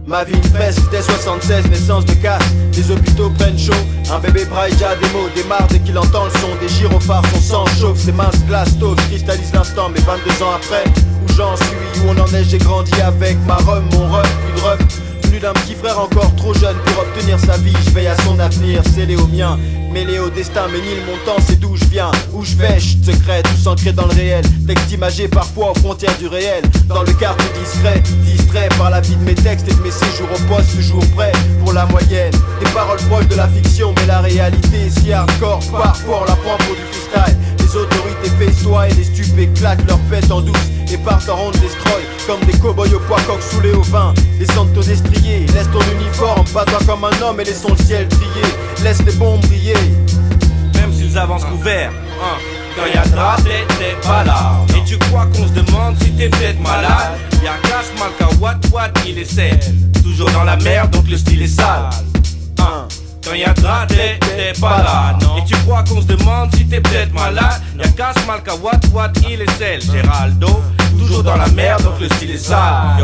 Ma vie une fresque, dès 76, naissance de casse. Les hôpitaux prennent chaud, un bébé braille déjà des mots. Démarre dès qu'il entend le son, des gyrophares, son sang chauffe. Ses mains se glacent tôt, cristallise l'instant. Mais 22 ans après, où j'en suis, où on en est, j'ai grandi avec ma rhum, mon rhum, plus de rhum. Venu d'un petit frère encore trop jeune pour obtenir sa vie. Je veille à son avenir, scellé au mien. Mêlé au destin, mais ni le montant, c'est d'où je viens. Où je vais, chut secret, tout ancré dans le réel. Texte imagé parfois aux frontières du réel. Dans le quartier discret, distrait par la vie de mes textes et de mes séjours au poste, toujours prêt pour la moyenne. Des paroles proches de la fiction, mais la réalité est si hardcore. Parfois on la prend pour du freestyle. Les autorités festoient et les stupés claquent leur pète en douce et partent en ronde destroy comme des cow-boys au poids coq saoulés au vin. Descends ton destrier, laisse ton uniforme, bats-toi comme un homme et laissons le ciel trier. Laisse les bombes briller. Même s'ils avancent couverts, quand y'a de la tête, t'es pas là. Et tu crois qu'on se demande si t'es peut-être malade. Y'a Cash, Malka, what, il essaie. Toujours dans la merde, donc le style est sale. Quand y'a de la tête, t'es pas là, non. Et tu crois qu'on se demande si t'es peut-être malade. Y'a Cash, Malka, what, il essaie. Géraldo, toujours dans la merde, donc le style est sale.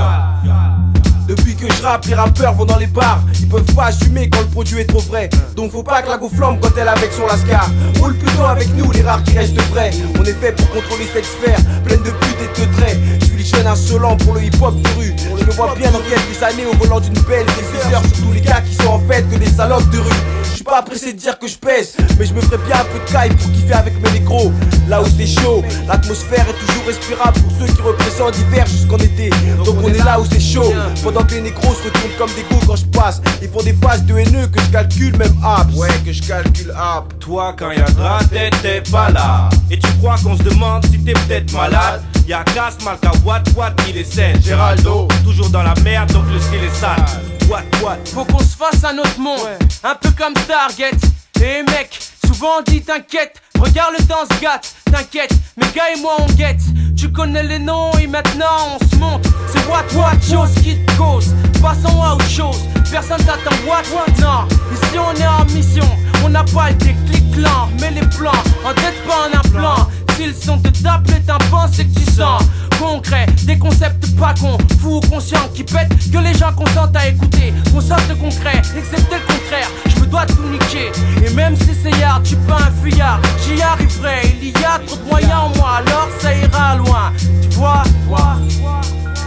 Depuis que je rappe, les rappeurs vont dans les bars. Ils peuvent pas assumer quand le produit est trop vrai. Donc faut pas que la go flambe quand elle avec son lascar. Roule plutôt avec nous, les rares qui restent vrais. On est fait pour contrôler cette sphère pleine de putes et de traits. Je suis le jeune insolent pour le hip hop de rue. Je me vois bien dans quelques années au volant d'une belle des heures. Surtout les gars qui sont en fait que des salopes de rue. Je suis pas pressé de dire que je pèse, mais je me ferais bien un peu de caille pour kiffer avec mes négros. Là où c'est chaud, l'atmosphère est toujours respirable pour ceux qui représentent l'hiver jusqu'en été. Donc on est là où c'est chaud, pendant que les négros se retournent comme des go quand je passe. Ils font des phases de haineux que je calcule même apps. Ouais, que je calcule app. Toi quand y'a de la tête, t'es pas là. Et tu crois qu'on se demande si t'es peut-être malade. Y'a Cass, Malka, what, il essaie. Géraldo, toujours dans la merde, donc le style est sale. What. Faut qu'on se fasse un autre monde, un peu comme Target. Et mec, souvent on dit t'inquiète, regarde le temps se gâte. T'inquiète, mes gars et moi on guette. Tu connais les noms et maintenant on se monte. C'est what, chose qui te cause. Passons à autre chose, personne t'attend what. Non, ici on est en mission. On n'a pas le déclic lent, mais les plans en tête pas en implant. S'ils sont de taper tympans, c'est que tu sens concret, des concepts pas cons, fous ou conscients qui pètent, que les gens consentent à écouter. On sort de concret, excepté le contraire, je me dois de tout niquer. Et même si c'est yard, tu pas un fuyard, j'y arriverai. Il y a trop de moyens en moi, alors ça ira loin. Tu vois,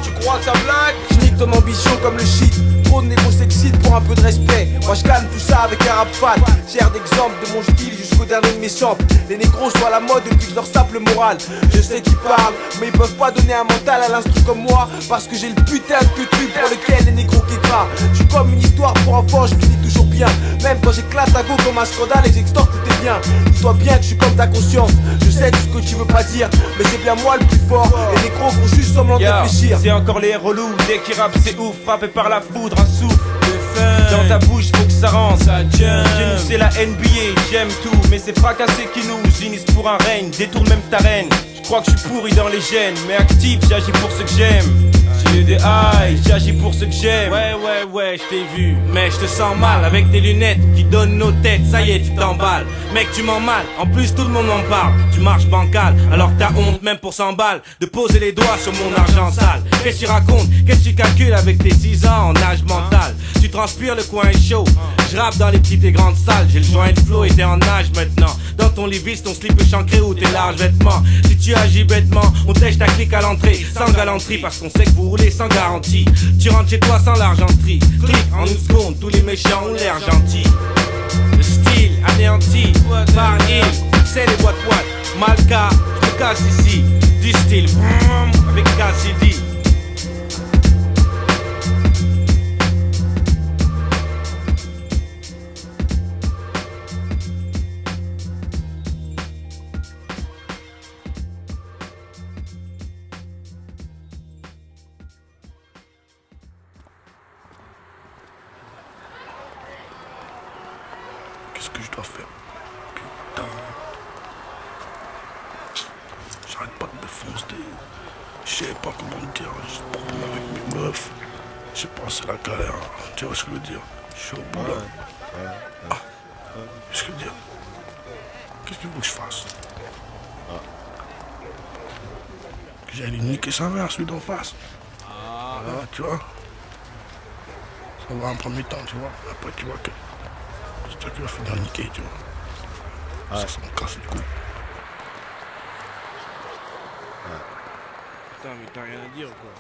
tu crois que ça blague? Je nique ton ambition comme le shit. Trop de négos s'excitent pour un peu de respect. Moi je calme tout ça avec un rap fat. Sers d'exemple de mon style jusqu'au dernier de mes samples. Les négros sont à la mode depuis que je leur sape le moral. Je sais qu'ils parlent, mais ils peuvent pas donner un mental à l'instru comme moi. Parce que j'ai le putain de truc pour lequel les négros qu'écrasent. Je suis comme une histoire pour enfants, je me dis toujours bien. Même quand j'éclate à go comme un scandale et que j'extorque tout est bien. Dis-toi bien que je suis comme ta conscience. Je sais tout ce que tu veux pas dire, mais c'est bien moi le plus fort. Les négros font juste semblant de réfléchir. C'est encore les relous, dès qu'ils rappent c'est ouf. Frappé par la foudre, un souffle dans ta bouche, faut que ça rentre. Chez nous c'est la NBA, j'aime tout. Mais c'est fracassé qui nous unissent pour un règne. Détourne même ta reine. Je crois que je suis pourri dans les gènes, mais actif, j'agis pour ce que j'aime. J'ai eu des highs, j'agis pour ce que j'aime. Ouais, je t'ai vu, mais je te sens mal avec tes lunettes qui donnent nos têtes. Ça y est, tu t'emballes, mec, tu m'en mal. En plus, tout le monde en parle. Tu marches bancal, alors t'as honte, même pour 100 balles, de poser les doigts sur mon argent sale. Qu'est-ce que tu racontes? Qu'est-ce que tu calcules avec tes 6 ans en âge mental? Tu transpires, le coin est chaud. Je rappe dans les petites et grandes salles. J'ai le joint de flow et t'es en âge maintenant. Dans ton Levi's, ton slip est chancré ou tes larges vêtements. Si tu agis bêtement, on tèche ta clique à l'entrée. Sans galanterie, parce qu'on sait que vous roulez sans garantie. Tu rentres chez toi sans l'argenterie. Clique en une seconde, tous les méchants ont l'air gentils. Le style anéanti par il, c'est les boîtes. Malka, je me casse ici. Du style avec Cassidy. Qu'est-ce que je dois faire? Putain. J'arrête pas de me foncer. Je sais pas comment te dire. Je suis problème avec mes meufs. Je sais pas, c'est la galère. Tu vois ce que je veux dire? Je suis au bout là. Qu'est-ce que je veux dire? Qu'est-ce qu'il faut que je fasse? Que j'aille lui niquer sa mère, celui d'en face. Tu vois? Ça va un premier temps, tu vois. Après, tu vois que c'est toi qui vas finir niquer, tu vois. Ça me casse du coup. Putain, mais t'as rien à dire, quoi.